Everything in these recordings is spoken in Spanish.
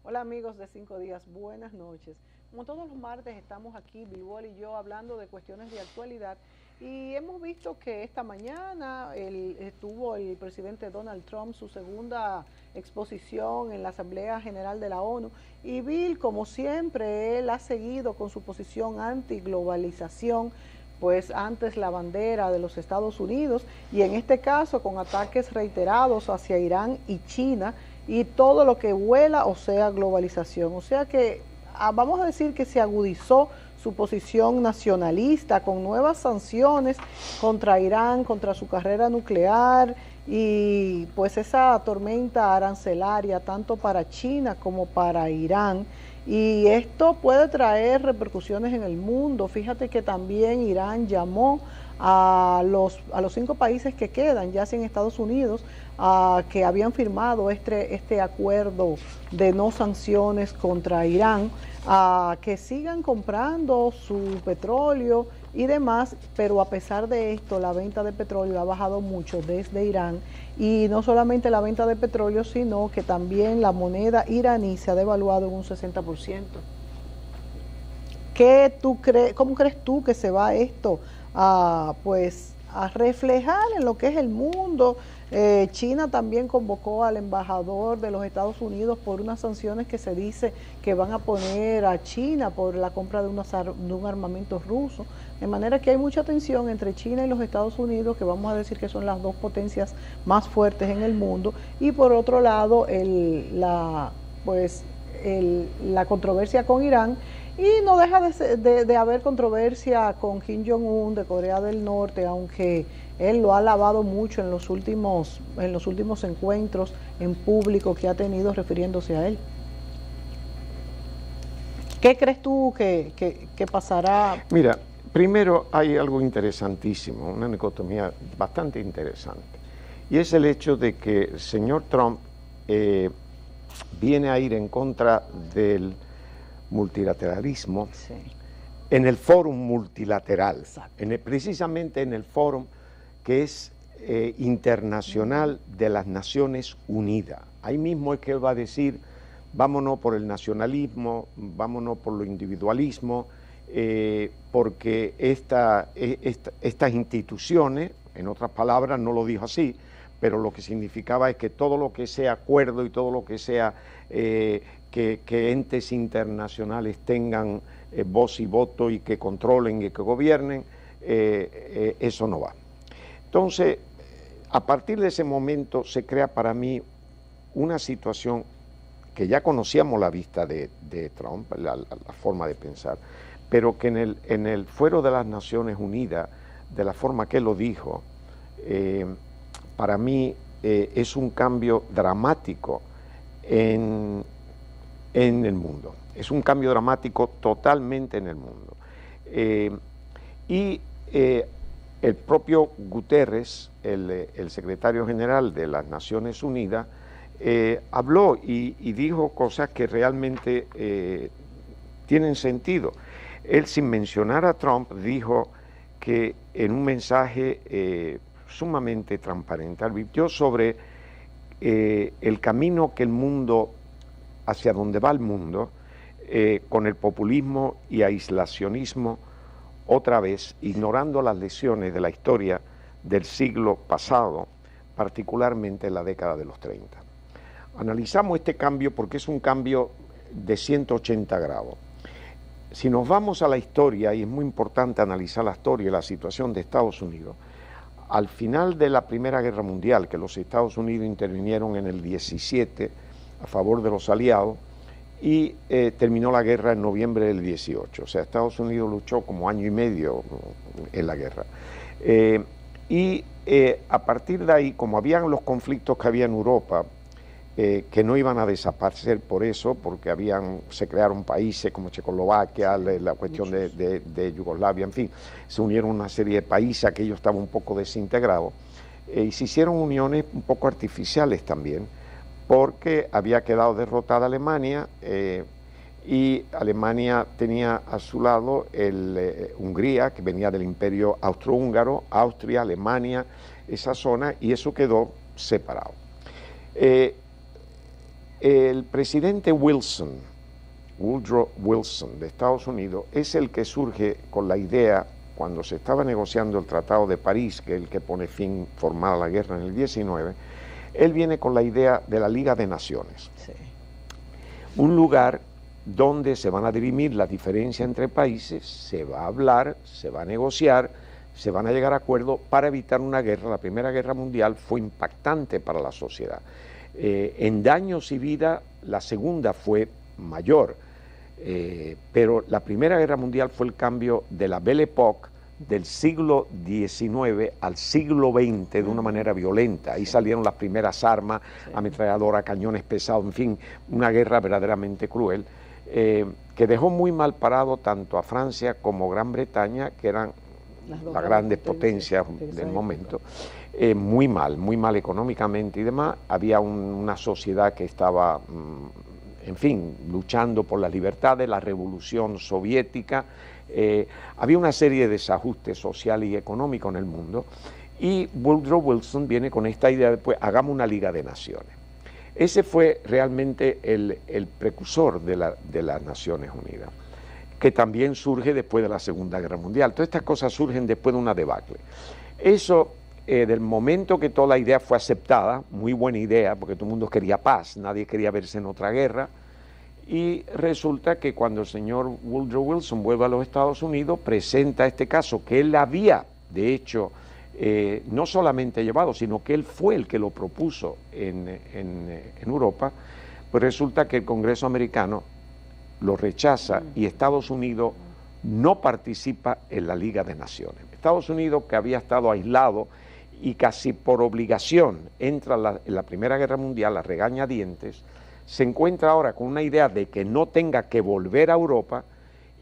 Hola amigos de 5 días, buenas noches. Como todos los martes estamos aquí, Bilbol y yo, hablando de cuestiones de actualidad, y hemos visto que esta mañana tuvo el presidente Donald Trump su segunda exposición en la Asamblea General de la ONU, y Bill, como siempre, él ha seguido con su posición antiglobalización, pues antes la bandera de los Estados Unidos, y en este caso con ataques reiterados hacia Irán y China, y todo lo que vuela o sea globalización. O sea que vamos a decir que se agudizó su posición nacionalista con nuevas sanciones contra Irán, contra su carrera nuclear y pues esa tormenta arancelaria tanto para China como para Irán. Y esto puede traer repercusiones en el mundo. Fíjate que también Irán llamó a los 5 países que quedan, ya sea en Estados Unidos, que habían firmado este acuerdo de no sanciones contra Irán, que sigan comprando su petróleo y demás, pero a pesar de esto, la venta de petróleo ha bajado mucho desde Irán, y no solamente la venta de petróleo, sino que también la moneda iraní se ha devaluado en un 60%. ¿Cómo crees tú que se va esto pues a reflejar en lo que es el mundo? China también convocó al embajador de los Estados Unidos por unas sanciones que se dice que van a poner a China por la compra de un armamento ruso, de manera que hay mucha tensión entre China y los Estados Unidos, que vamos a decir que son las dos potencias más fuertes en el mundo, y por otro lado la controversia con Irán. Y no deja de haber controversia con Kim Jong-un de Corea del Norte, aunque él lo ha alabado mucho en los últimos encuentros en público que ha tenido refiriéndose a él. ¿Qué crees tú que pasará? Mira, primero hay algo interesantísimo, una dicotomía bastante interesante, y es el hecho de que el señor Trump viene a ir en contra del multilateralismo, sí, en el fórum multilateral, precisamente en el fórum que es internacional de las Naciones Unidas. Ahí mismo es que él va a decir, vámonos por el nacionalismo, vámonos por lo individualismo, porque estas instituciones, en otras palabras, no lo dijo así, pero lo que significaba es que todo lo que sea acuerdo y todo lo que sea que entes internacionales tengan voz y voto y que controlen y que gobiernen, eso no va. Entonces, a partir de ese momento se crea para mí una situación que ya conocíamos la vista de Trump, la forma de pensar, pero que en el fuero de las Naciones Unidas, de la forma que él lo dijo, para mí es un cambio dramático en el mundo. Es un cambio dramático totalmente en el mundo. El propio Guterres, el secretario general de las Naciones Unidas, habló y dijo cosas que realmente tienen sentido. Él, sin mencionar a Trump, dijo que en un mensaje sumamente transparente, advirtió sobre el camino que el mundo, hacia donde va el mundo, con el populismo y aislacionismo, otra vez, ignorando las lecciones de la historia del siglo pasado, particularmente en la década de los 30. Analizamos este cambio porque es un cambio de 180 grados. Si nos vamos a la historia, y es muy importante analizar la historia y la situación de Estados Unidos, al final de la Primera Guerra Mundial, que los Estados Unidos intervinieron en el 17 a favor de los aliados, y terminó la guerra en noviembre del 18. O sea, Estados Unidos luchó como año y medio en la guerra. A partir de ahí, como habían los conflictos que había en Europa, que no iban a desaparecer por eso, porque se crearon países como Checoslovaquia, la cuestión de Yugoslavia, en fin, se unieron una serie de países, aquello estaba un poco desintegrado, y se hicieron uniones un poco artificiales también, porque había quedado derrotada Alemania y Alemania tenía a su lado Hungría, que venía del imperio austrohúngaro, Austria, Alemania, esa zona, y eso quedó separado. El presidente Wilson, Woodrow Wilson, de Estados Unidos, es el que surge con la idea, cuando se estaba negociando el Tratado de París, que es el que pone fin formal a la guerra en el 19, él viene con la idea de la Liga de Naciones. Sí. Un lugar donde se van a dirimir las diferencias entre países, se va a hablar, se va a negociar, se van a llegar a acuerdos para evitar una guerra. La Primera Guerra Mundial fue impactante para la sociedad. En daños y vida, la segunda fue mayor, pero la Primera Guerra Mundial fue el cambio de la Belle Époque, del siglo XIX al siglo XX de una manera violenta. Ahí salieron las primeras armas, ametralladoras, cañones pesados, en fin, una guerra verdaderamente cruel, que dejó muy mal parado tanto a Francia como Gran Bretaña, que eran las grandes potencias del momento, muy mal económicamente y demás. Había una sociedad que estaba, en fin, luchando por las libertades, la revolución soviética, había una serie de desajustes social y económico en el mundo, y Woodrow Wilson viene con esta idea de, pues, hagamos una Liga de Naciones. Ese fue realmente el precursor de las Naciones Unidas, que también surge después de la Segunda Guerra Mundial. Todas estas cosas surgen después de una debacle. Eso, del momento que toda la idea fue aceptada, muy buena idea, porque todo el mundo quería paz, nadie quería verse en otra guerra, y resulta que cuando el señor Woodrow Wilson vuelve a los Estados Unidos, presenta este caso que él había, de hecho, no solamente llevado, sino que él fue el que lo propuso en Europa, pues resulta que el Congreso americano lo rechaza y Estados Unidos no participa en la Liga de Naciones. Estados Unidos, que había estado aislado y casi por obligación entra en la Primera Guerra Mundial a regañadientes, se encuentra ahora con una idea de que no tenga que volver a Europa,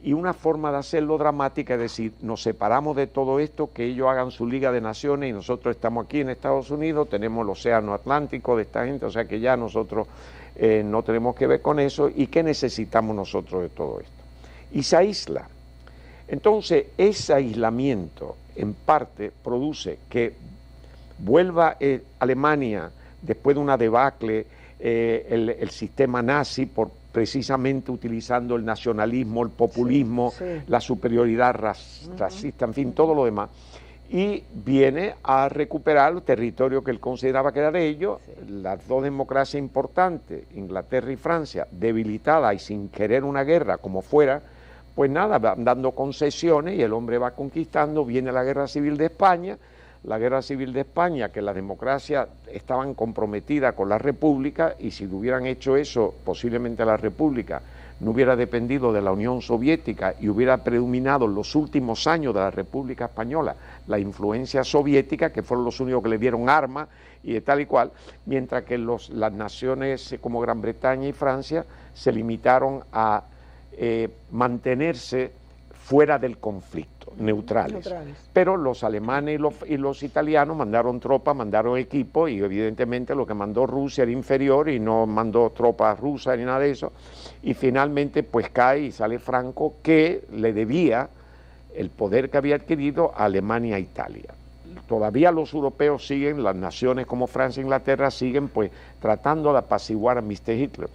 y una forma de hacerlo dramática es decir, nos separamos de todo esto, que ellos hagan su Liga de Naciones y nosotros estamos aquí en Estados Unidos, tenemos el océano Atlántico de esta gente, o sea que ya nosotros no tenemos que ver con eso, y ¿qué necesitamos nosotros de todo esto? Y se aísla. Entonces, ese aislamiento en parte produce que vuelva Alemania después de una debacle, el sistema nazi, precisamente utilizando el nacionalismo, el populismo, la superioridad racista, en fin, todo lo demás, y viene a recuperar el territorio que él consideraba que era de ellos. Las dos democracias importantes, Inglaterra y Francia, debilitadas y sin querer una guerra como fuera, pues nada, van dando concesiones y el hombre va conquistando. Viene la Guerra Civil de España, que las democracias estaban comprometidas con la República, y si hubieran hecho eso, posiblemente la República no hubiera dependido de la Unión Soviética y hubiera predominado en los últimos años de la República Española la influencia soviética, que fueron los únicos que le dieron armas y de tal y cual, mientras que las naciones como Gran Bretaña y Francia se limitaron a mantenerse fuera del conflicto, neutrales. Pero los alemanes y los italianos mandaron tropas, mandaron equipos, y evidentemente lo que mandó Rusia era inferior y no mandó tropas rusas ni nada de eso, y finalmente pues cae y sale Franco, que le debía el poder que había adquirido a Alemania e Italia. Todavía los europeos siguen, las naciones como Francia e Inglaterra siguen pues tratando de apaciguar a Mr. Hitler.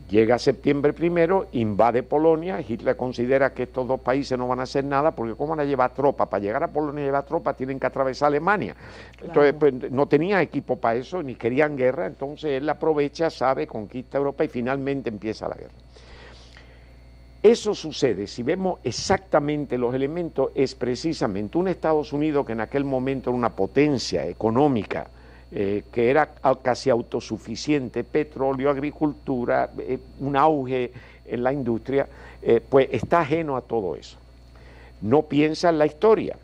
Llega septiembre 1, invade Polonia. Hitler considera que estos dos países no van a hacer nada, porque ¿cómo van a llevar tropas? Para llegar a Polonia y llevar tropas tienen que atravesar Alemania. Claro. Entonces, pues, no tenía equipo para eso, ni querían guerra, entonces él aprovecha, sabe, conquista Europa y finalmente empieza la guerra. Eso sucede, si vemos exactamente los elementos, es precisamente un Estados Unidos que en aquel momento era una potencia económica, que era casi autosuficiente, petróleo, agricultura, un auge en la industria, pues está ajeno a todo eso. No piensa en la historia,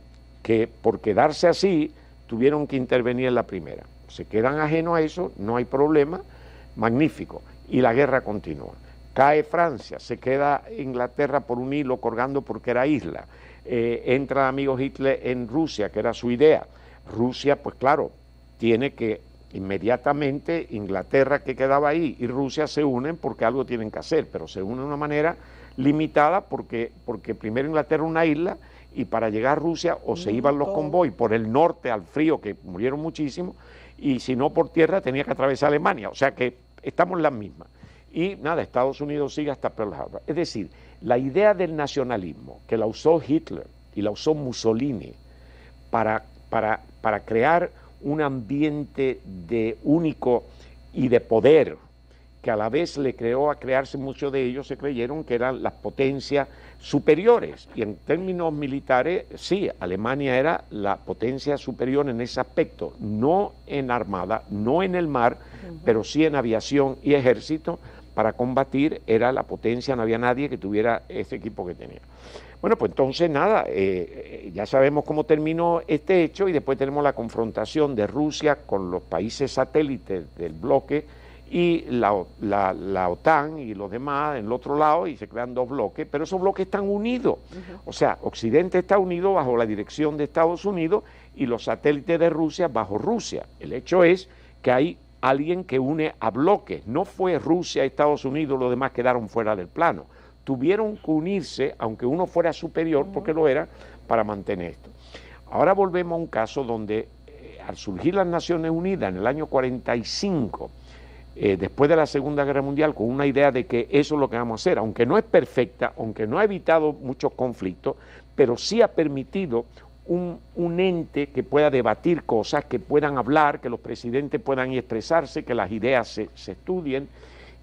que por quedarse así tuvieron que intervenir en la primera. Se quedan ajenos a eso, no hay problema, magnífico, y la guerra continúa. Cae Francia, se queda Inglaterra por un hilo colgando porque era isla. Entra el amigo Hitler en Rusia, que era su idea. Rusia, pues claro, tiene que inmediatamente Inglaterra, que quedaba ahí, y Rusia se unen porque algo tienen que hacer, pero se unen de una manera limitada porque primero Inglaterra es una isla y para llegar a Rusia o se iban los convoys por el norte al frío, que murieron muchísimo, y si no por tierra tenía que atravesar Alemania, o sea que estamos en las mismas. Y nada, Estados Unidos sigue hasta Pearl Harbor. Es decir, la idea del nacionalismo, que la usó Hitler y la usó Mussolini para crear un ambiente de único y de poder, que a la vez le creó a crearse, muchos de ellos se creyeron que eran las potencias superiores, y en términos militares, sí, Alemania era la potencia superior en ese aspecto, no en armada, no en el mar, pero sí en aviación y ejército. Para combatir era la potencia, no había nadie que tuviera ese equipo que tenía. Bueno, pues entonces nada, ya sabemos cómo terminó este hecho, y después tenemos la confrontación de Rusia con los países satélites del bloque y la OTAN y los demás en el otro lado, y se crean dos bloques, pero esos bloques están unidos. O sea, Occidente está unido bajo la dirección de Estados Unidos y los satélites de Rusia bajo Rusia. El hecho es que hay alguien que une a bloques, no fue Rusia, Estados Unidos, los demás quedaron fuera del plano. Tuvieron que unirse, aunque uno fuera superior, porque lo era, para mantener esto. Ahora volvemos a un caso donde, al surgir las Naciones Unidas en el año 45, después de la Segunda Guerra Mundial, con una idea de que eso es lo que vamos a hacer, aunque no es perfecta, aunque no ha evitado muchos conflictos, pero sí ha permitido un ente que pueda debatir cosas, que puedan hablar, que los presidentes puedan expresarse, que las ideas se estudien,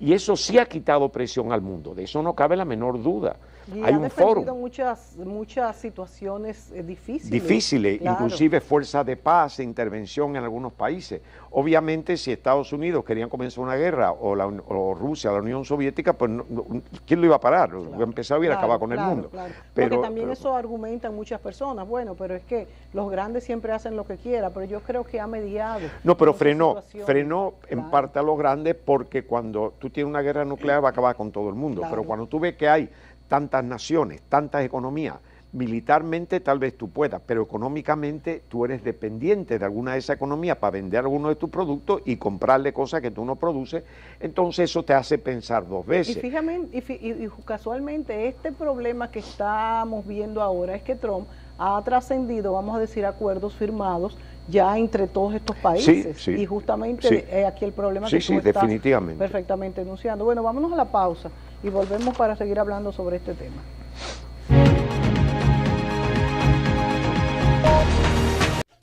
y eso sí ha quitado presión al mundo, de eso no cabe la menor duda. Y hay un foro. muchas situaciones difíciles. Difíciles, claro. Inclusive fuerzas de paz e intervención en algunos países. Obviamente, si Estados Unidos querían comenzar una guerra, o Rusia, la Unión Soviética, pues ¿quién lo iba a parar? Claro, lo empezaba a ir a acabar con el mundo. Claro. Porque también eso argumentan muchas personas. Bueno, pero es que los grandes siempre hacen lo que quieran, pero yo creo que ha mediado. No, pero frenó en parte a los grandes, porque cuando tú tienes una guerra nuclear va a acabar con todo el mundo. Claro. Pero cuando tú ves que hay tantas naciones, tantas economías, militarmente tal vez tú puedas, pero económicamente tú eres dependiente de alguna de esas economías para vender algunos de tus productos y comprarle cosas que tú no produces, entonces eso te hace pensar dos veces. Y fíjame, y casualmente este problema que estamos viendo ahora es que Trump ha trascendido, vamos a decir, acuerdos firmados ya entre todos estos países. Sí, y justamente aquí el problema que tú estás perfectamente enunciando. Bueno, vámonos a la pausa y volvemos para seguir hablando sobre este tema.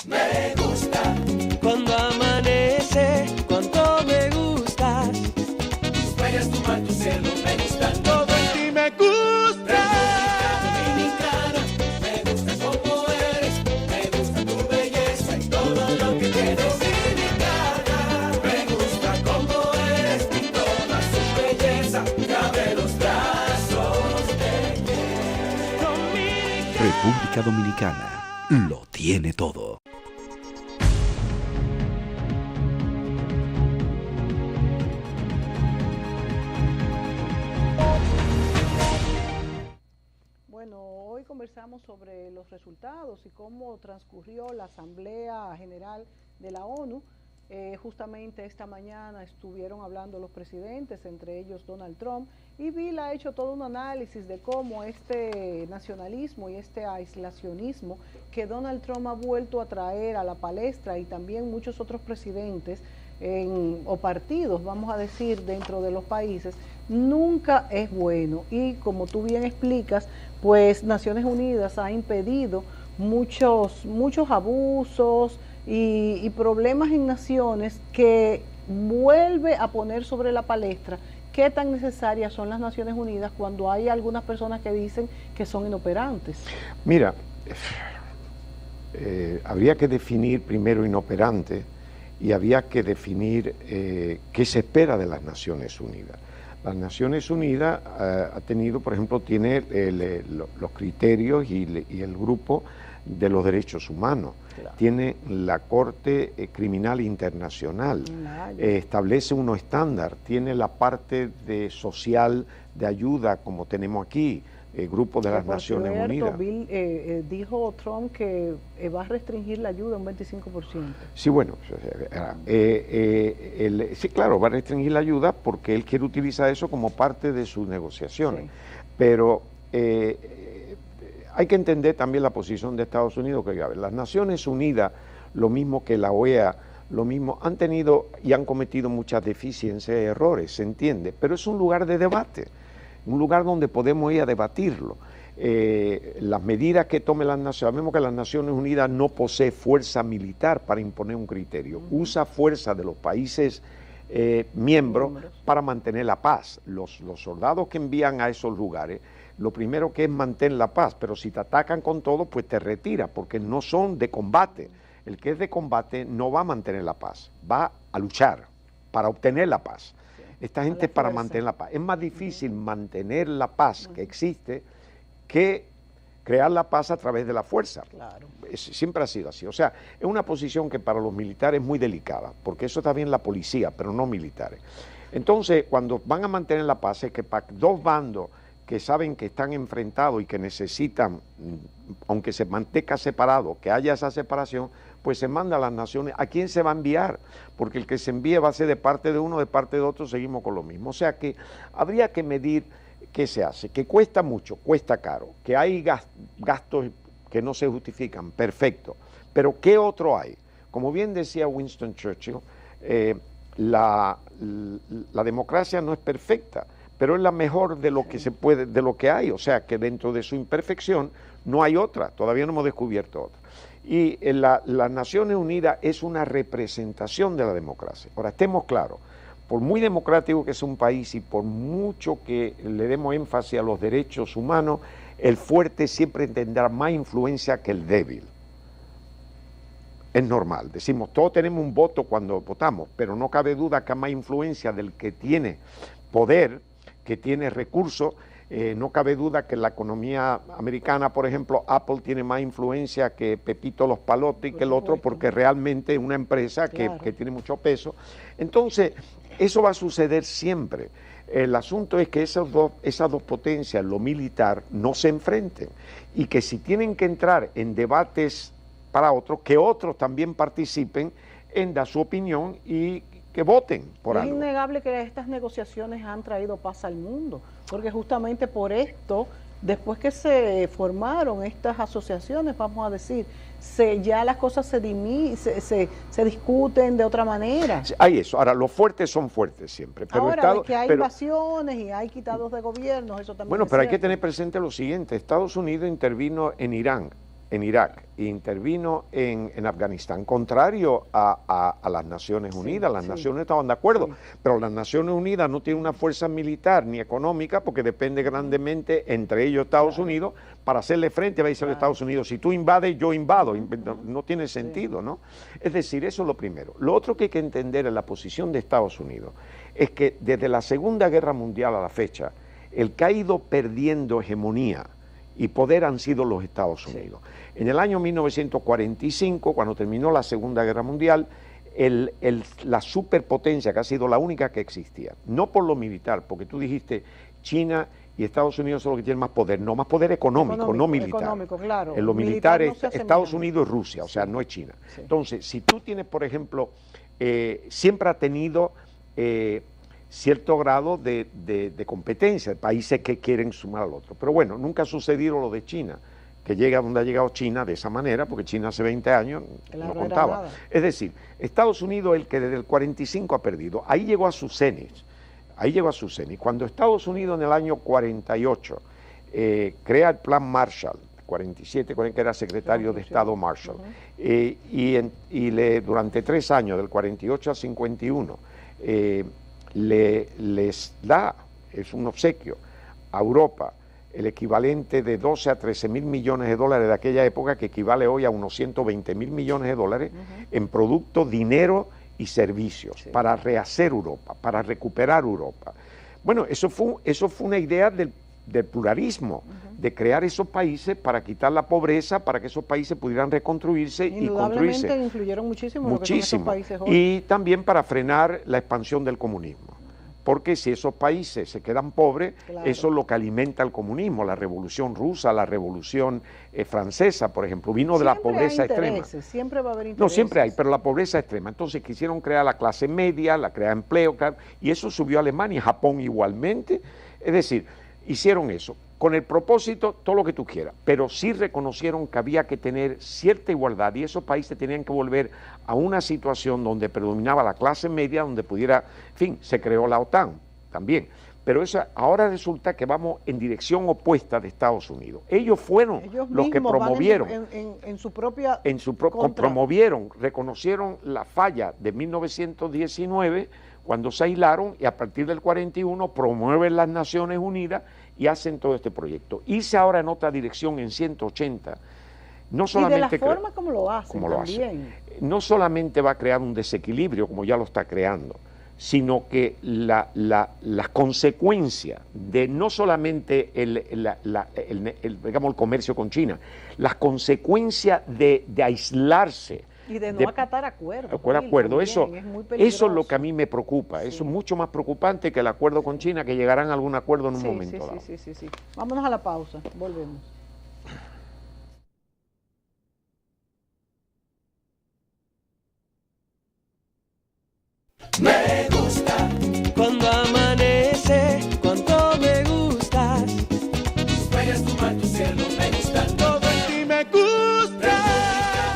Me gusta cuando amanece, cuánto me gustas. Tus playas, tu mar, tu cielo, me gustan. Todo en ti me gusta. Dominicana, me gusta como eres, me gusta tu belleza y todo lo que tienes. Dominicana, me gusta como eres y toda su belleza cabe los brazos de Dominicana. República Dominicana lo tiene todo. Bueno, hoy conversamos sobre los resultados y cómo transcurrió la Asamblea General de la ONU. Justamente esta mañana estuvieron hablando los presidentes, entre ellos Donald Trump, y Bill ha hecho todo un análisis de cómo este nacionalismo y este aislacionismo que Donald Trump ha vuelto a traer a la palestra, y también muchos otros presidentes o partidos, vamos a decir, dentro de los países, nunca es bueno. Y como tú bien explicas, pues Naciones Unidas ha impedido muchos abusos y problemas en naciones, que vuelve a poner sobre la palestra qué tan necesarias son las Naciones Unidas cuando hay algunas personas que dicen que son inoperantes. Mira, habría que definir primero inoperante, y había que definir qué se espera de las Naciones Unidas. Las Naciones Unidas ha tenido, por ejemplo, tiene los criterios y el grupo de los derechos humanos. Claro. Tiene la Corte Criminal Internacional, establece unos estándares, tiene la parte social de ayuda como tenemos aquí, grupo de las Naciones Unidas. Dijo Trump que va a restringir la ayuda un 25%. Sí, bueno, sí, claro, va a restringir la ayuda porque él quiere utilizar eso como parte de sus negociaciones. Sí. Pero hay que entender también la posición de Estados Unidos, que a ver, las Naciones Unidas, lo mismo que la OEA, lo mismo, han tenido y han cometido muchas deficiencias y errores, se entiende, pero es un lugar de debate, un lugar donde podemos ir a debatirlo. Las medidas que tomen las naciones, sabemos que las Naciones Unidas no posee fuerza militar para imponer un criterio, usa fuerza de los países miembros para mantener la paz. Los soldados que envían a esos lugares, lo primero que es mantener la paz, pero si te atacan con todo, pues te retiras, porque no son de combate. El que es de combate no va a mantener la paz, va a luchar para obtener la paz. Esta gente es para mantener la paz. Es más difícil mantener la paz que existe que crear la paz a través de la fuerza. Claro. Siempre ha sido así. O sea, es una posición que para los militares es muy delicada, porque eso está bien la policía, pero no militares. Entonces, cuando van a mantener la paz, es que para dos bandos que saben que están enfrentados y que necesitan, aunque se mantenga separado, que haya esa separación, pues se manda a las naciones. ¿A quién se va a enviar? Porque el que se envíe va a ser de parte de uno, de parte de otro, seguimos con lo mismo. O sea que habría que medir qué se hace, que cuesta mucho, cuesta caro, que hay gastos que no se justifican, perfecto, pero ¿qué otro hay? Como bien decía Winston Churchill, la democracia no es perfecta, pero es la mejor de lo que se puede, de lo que hay, o sea que dentro de su imperfección no hay otra, todavía no hemos descubierto otra. Y las Naciones Unidas es una representación de la democracia. Ahora, estemos claros, por muy democrático que sea un país y por mucho que le demos énfasis a los derechos humanos, el fuerte siempre tendrá más influencia que el débil. Es normal, decimos, todos tenemos un voto cuando votamos, pero no cabe duda que hay más influencia del que tiene poder, que tiene recursos. No cabe duda que la economía americana, por ejemplo, Apple tiene más influencia que Pepito Los Palotes y que el otro, porque realmente es una empresa que tiene mucho peso. Entonces, eso va a suceder siempre. El asunto es que esas dos potencias, lo militar, no se enfrenten y que si tienen que entrar en debates para otros, que otros también participen en dar su opinión y que voten por algo. Es innegable que estas negociaciones han traído paz al mundo, porque justamente por esto, después que se formaron estas asociaciones, vamos a decir, ya las cosas se discuten de otra manera. Hay eso. Ahora, los fuertes son fuertes siempre. Pero ahora, que hay invasiones y hay quitados de gobiernos, eso también. Bueno, pero hay que tener presente lo siguiente: Estados Unidos intervino en Irán, en Irak, e intervino en Afganistán, contrario a las Naciones Unidas. Las Naciones estaban de acuerdo, pero las Naciones Unidas no tienen una fuerza militar ni económica porque depende grandemente entre ellos Estados Unidos para hacerle frente. Va a decir Estados Unidos, si tú invades, yo invado. No tiene sentido, ¿no? Es decir, eso es lo primero. Lo otro que hay que entender en la posición de Estados Unidos es que desde la Segunda Guerra Mundial a la fecha, el que ha ido perdiendo hegemonía y poder han sido los Estados Unidos. En el año 1945, cuando terminó la Segunda Guerra Mundial, la superpotencia, que ha sido la única que existía, no por lo militar, porque tú dijiste China y Estados Unidos son los que tienen más poder, no más poder económico, no militar. Económico, claro. En lo militar es Estados Unidos y Rusia, o sea, no es China. Entonces, si tú tienes, por ejemplo, siempre ha tenido cierto grado de competencia, países que quieren sumar al otro. Pero bueno, nunca ha sucedido lo de China, que llega donde ha llegado China de esa manera, porque China hace 20 años no contaba. Es decir, Estados Unidos es el que desde el 45 ha perdido. Ahí llegó a su cenit. Cuando Estados Unidos en el año 48 crea el plan Marshall, 47, que era secretario de Estado Marshall, durante 3 años, del 48 al 51, les da, es un obsequio, a Europa el equivalente de 12 a 13 mil millones de dólares de aquella época, que equivale hoy a unos 120 mil millones de dólares en productos, dinero y servicios, para rehacer Europa, para recuperar Europa. Bueno, eso fue una idea del pluralismo, de crear esos países para quitar la pobreza, para que esos países pudieran reconstruirse y construirse. Indudablemente influyeron muchísimo. Lo que son esos países hoy. Y también para frenar la expansión del comunismo, porque si esos países se quedan pobres, Claro. eso es lo que alimenta el comunismo, la revolución rusa, la revolución francesa, por ejemplo, vino de la Siempre pobreza hay extrema. intereses, siempre va a haber No, intereses. siempre hay, pero la pobreza extrema. Entonces quisieron crear la clase media, la crear empleo, claro, y eso subió a Alemania, Japón igualmente. Es decir, hicieron eso, con el propósito, todo lo que tú quieras, pero sí reconocieron que había que tener cierta igualdad y esos países tenían que volver a una situación donde predominaba la clase media, donde pudiera, en fin, se creó la OTAN también. Pero eso, ahora resulta que vamos en dirección opuesta de Estados Unidos. Ellos fueron Ellos los que mismos van promovieron. en su propia contra. Promovieron, reconocieron la falla de 1919 cuando se aislaron y a partir del 41 promueven las Naciones Unidas y hacen todo este proyecto. Irse ahora en otra dirección en 180, no solamente Y de la forma como lo hacen también. no solamente va a crear un desequilibrio como ya lo está creando, sino que las consecuencias de no solamente digamos, el comercio con China, las consecuencias de aislarse, Y de no acatar acuerdos. Acuerdo. Eso es lo que a mí me preocupa. Sí. Eso es mucho más preocupante que el acuerdo con China, que llegarán a algún acuerdo en un momento dado. Sí. Vámonos a la pausa, volvemos. Me gusta cuando amanece, cuánto me gustas. Tus playas, tu mar, tu cielo, me gusta todo en ti, me gusta.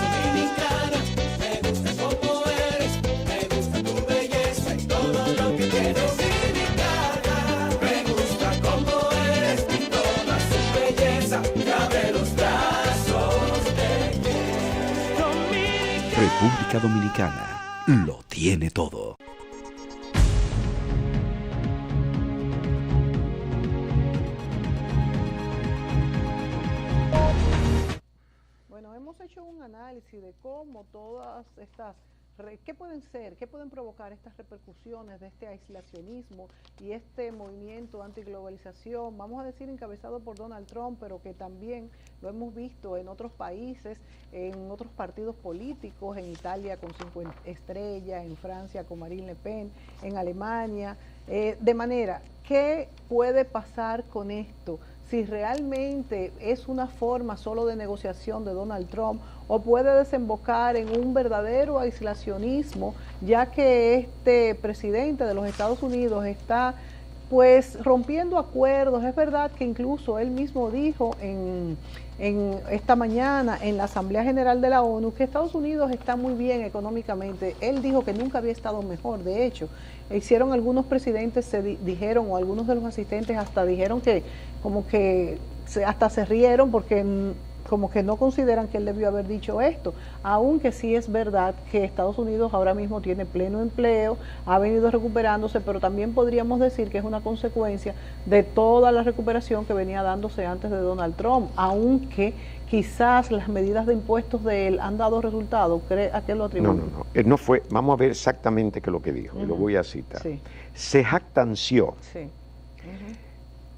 Dominicana, me gusta como eres, me gusta tu belleza y todo lo que tienes. Dominicana, me gusta como eres y toda su belleza, cabe los brazos de Dominicana. República Dominicana lo tiene todo. Bueno, hemos hecho un análisis de cómo todas estas, qué pueden ser, qué pueden provocar estas repercusiones de este aislacionismo y este movimiento antiglobalización, vamos a decir encabezado por Donald Trump, pero que también lo hemos visto en otros países, en otros partidos políticos, en Italia con 5 estrellas, en Francia con Marine Le Pen, en Alemania, de manera, ¿qué puede pasar con esto? Si realmente es una forma solo de negociación de Donald Trump o puede desembocar en un verdadero aislacionismo, ya que este presidente de los Estados Unidos está pues rompiendo acuerdos. Es verdad que incluso él mismo dijo en esta mañana en la Asamblea General de la ONU que Estados Unidos está muy bien económicamente. Él dijo que nunca había estado mejor. De hecho, hicieron algunos presidentes, dijeron, o algunos de los asistentes hasta dijeron que como que hasta se rieron porque como que no consideran que él debió haber dicho esto, aunque sí es verdad que Estados Unidos ahora mismo tiene pleno empleo, ha venido recuperándose, pero también podríamos decir que es una consecuencia de toda la recuperación que venía dándose antes de Donald Trump, aunque quizás las medidas de impuestos de él han dado resultados. ¿A qué lo atribuye? No. No fue, vamos a ver exactamente qué es lo que dijo, y lo voy a citar. Sí. Se jactanció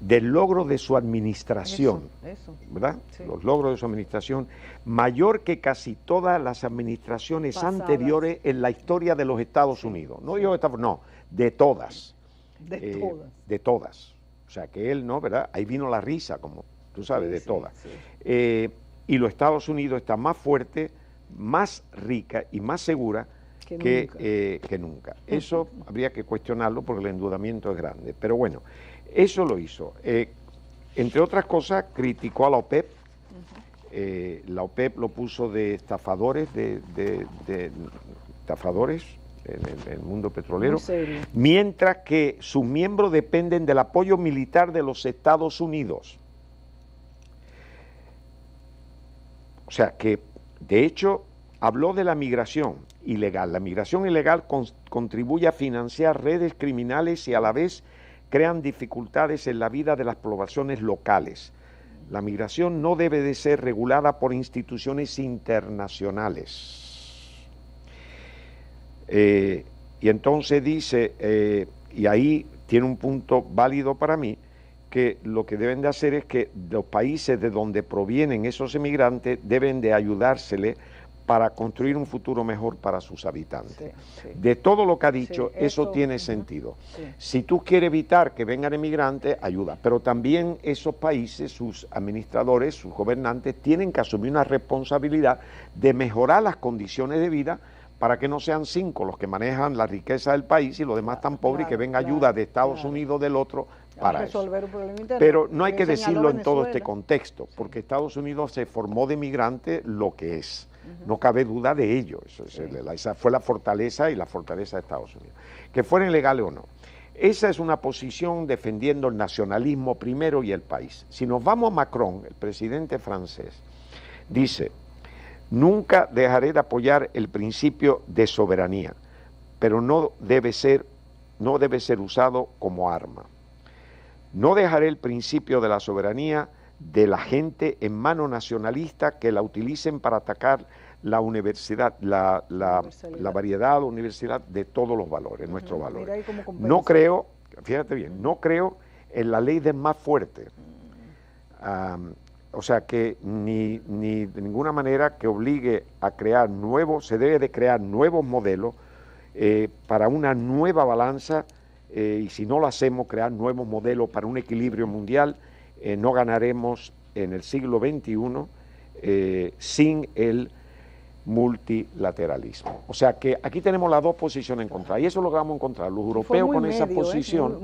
del logro de su administración, Eso. ¿verdad? Sí. Los logros de su administración, mayor que casi todas las administraciones Pasadas. anteriores en la historia de los Estados Unidos. No digo no, de todas. De todas. O sea, que él, ¿no? ¿Verdad? Ahí vino la risa, como tú sabes, de todas. Sí. Y los Estados Unidos está más fuerte, más rica y más segura que nunca. Eso habría que cuestionarlo porque el endeudamiento es grande. Pero bueno, eso lo hizo. Entre otras cosas, criticó a la OPEP. La OPEP lo puso de estafadores, estafadores en el mundo petrolero, mientras que sus miembros dependen del apoyo militar de los Estados Unidos. O sea que, de hecho, habló de la migración ilegal. La migración ilegal contribuye a financiar redes criminales y a la vez crean dificultades en la vida de las poblaciones locales. La migración no debe de ser regulada por instituciones internacionales. Y entonces dice, y ahí tiene un punto válido para mí, que lo que deben de hacer es que los países de donde provienen esos emigrantes deben de ayudársele para construir un futuro mejor para sus habitantes. Sí, sí. De todo lo que ha dicho, Sí, eso tiene sentido. Si tú quieres evitar que vengan emigrantes, ayuda, pero también esos países, sus administradores, sus gobernantes, tienen que asumir una responsabilidad de mejorar las condiciones de vida para que no sean 5 los que manejan la riqueza del país y los demás tan pobres, y que venga ayuda de Estados Unidos del otro para resolver un problema interno. Pero no hay que Señaló decirlo en todo Venezuela. este contexto, porque Estados Unidos se formó de migrante lo que es. No cabe duda de ello. Esa fue la fortaleza y la fortaleza de Estados Unidos. Que fueran legales o no. Esa es una posición defendiendo el nacionalismo primero y el país. Si nos vamos a Macron, el presidente francés, dice: nunca dejaré de apoyar el principio de soberanía, pero no debe ser usado como arma. No dejaré el principio de la soberanía de la gente en mano nacionalista que la utilicen para atacar la universidad, la variedad, la universidad de todos los valores, nuestros valores. No creo, fíjate bien, no creo en la ley del más fuerte. O sea que ni de ninguna manera que obligue a crear se debe de crear nuevos modelos para una nueva balanza, y si no lo hacemos, crear nuevos modelos para un equilibrio mundial, no ganaremos en el siglo XXI sin el multilateralismo. O sea que aquí tenemos las dos posiciones encontradas, y eso es lo que vamos a encontrar. Los europeos con esa posición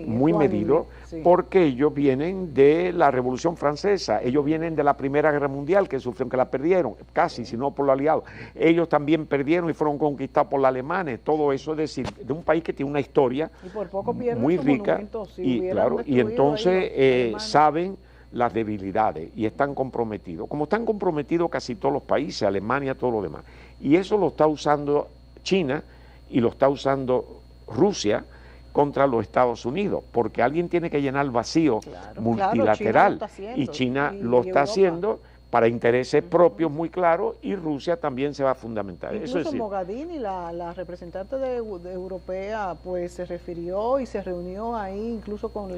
muy medido, sí. Porque ellos vienen de la Revolución Francesa, ellos vienen de la Primera Guerra Mundial, que sufrieron, que la perdieron, casi, si no por los aliados. Ellos también perdieron y fueron conquistados por los alemanes. Todo eso, es decir, de un país que tiene una historia y por poco muy rica, y entonces saben las debilidades y están comprometidos, como están comprometidos casi todos los países, Alemania, todo lo demás. Y eso lo está usando China y lo está usando Rusia contra los Estados Unidos, porque alguien tiene que llenar el vacío multilateral, y China lo está haciendo para intereses propios muy claros, y Rusia también se va a fundamentar. Incluso Eso es Mogherini, la representante de europea, pues se refirió y se reunió ahí incluso con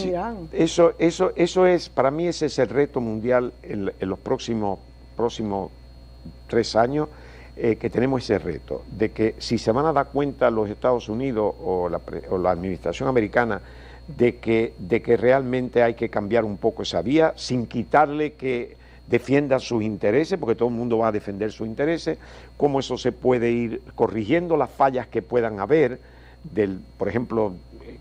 Irán. Eso es, para mí ese es el reto mundial en los próximos 3 años, que tenemos ese reto, de que si se van a dar cuenta los Estados Unidos o la administración americana de que realmente hay que cambiar un poco esa vía, sin quitarle que defiendan sus intereses, porque todo el mundo va a defender sus intereses, cómo eso se puede ir corrigiendo las fallas que puedan haber, por ejemplo,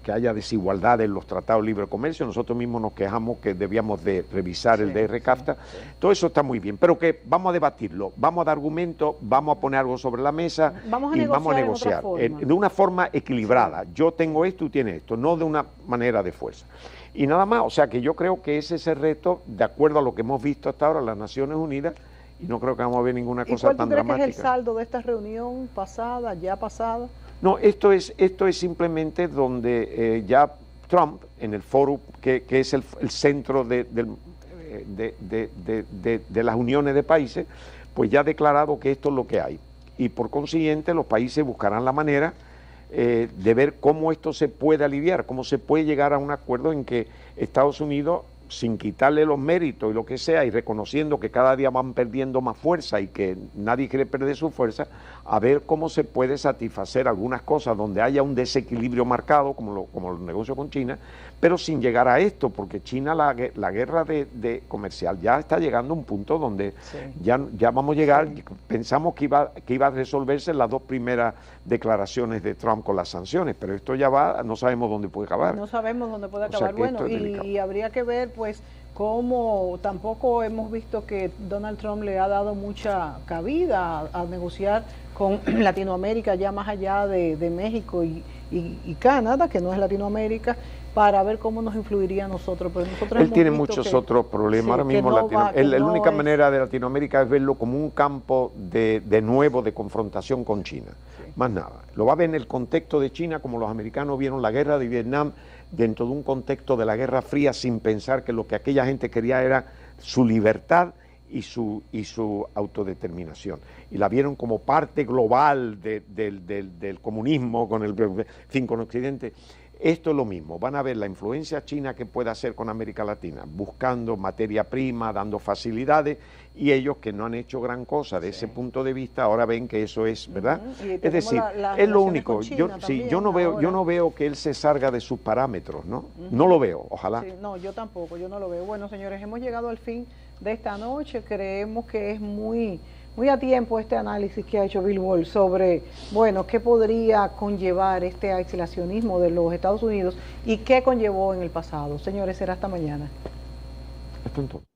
que haya desigualdad en los tratados de libre comercio.Nosotros mismos nos quejamos que debíamos de revisar el DR-CAFTA. Todo eso está muy bien, pero que vamos a debatirlo, vamos a dar argumentos, vamos a poner algo sobre la mesa vamos a negociar de una forma equilibrada. Yo tengo esto, tú tienes esto, no de una manera de fuerza. Y nada más, o sea que yo creo que ese es el reto, de acuerdo a lo que hemos visto hasta ahora en las Naciones Unidas, y no creo que vamos a ver ninguna cosa tan dramática. ¿Y cuál tú crees que es el saldo de esta reunión pasada, ya pasada? No, esto es simplemente donde ya Trump, en el foro que es el centro de las uniones de países, pues ya ha declarado que esto es lo que hay. Y por consiguiente los países buscarán la manera de ver cómo esto se puede aliviar, cómo se puede llegar a un acuerdo en que Estados Unidos, sin quitarle los méritos y lo que sea, y reconociendo que cada día van perdiendo más fuerza y que nadie quiere perder su fuerza, a ver cómo se puede satisfacer algunas cosas donde haya un desequilibrio marcado, como los negocios con China, pero sin llegar a esto, porque China, la guerra comercial ya está llegando a un punto donde ya vamos a llegar, pensamos que iba a resolverse en las 2 primeras declaraciones de Trump con las sanciones, pero esto ya va, no sabemos dónde puede acabar. No sabemos dónde puede acabar, bueno, y habría que ver, pues, cómo tampoco hemos visto que Donald Trump le ha dado mucha cabida a negociar con Latinoamérica, ya más allá de México y Canadá, que no es Latinoamérica, para ver cómo nos influiría a nosotros. Pero nosotros él tiene muchos otros problemas. Ahora mismo la única manera de Latinoamérica es verlo como un campo de nuevo de confrontación con China. Más nada. Lo va a ver en el contexto de China, como los americanos vieron la guerra de Vietnam dentro de un contexto de la Guerra Fría, sin pensar que lo que aquella gente quería era su libertad y su autodeterminación. Y la vieron como parte global del comunismo, con Occidente. Esto es lo mismo, van a ver la influencia china que puede hacer con América Latina, buscando materia prima, dando facilidades, y ellos que no han hecho gran cosa de ese punto de vista, ahora ven que eso es, ¿verdad? Es decir, es lo único, yo no veo que él se salga de sus parámetros, ¿no? No lo veo, ojalá. Sí, no, yo tampoco, yo no lo veo. Bueno, señores, hemos llegado al fin de esta noche, creemos que es muy a tiempo este análisis que ha hecho Bill Wall sobre, bueno, qué podría conllevar este aislacionismo de los Estados Unidos y qué conllevó en el pasado. Señores, será hasta mañana. Hasta entonces.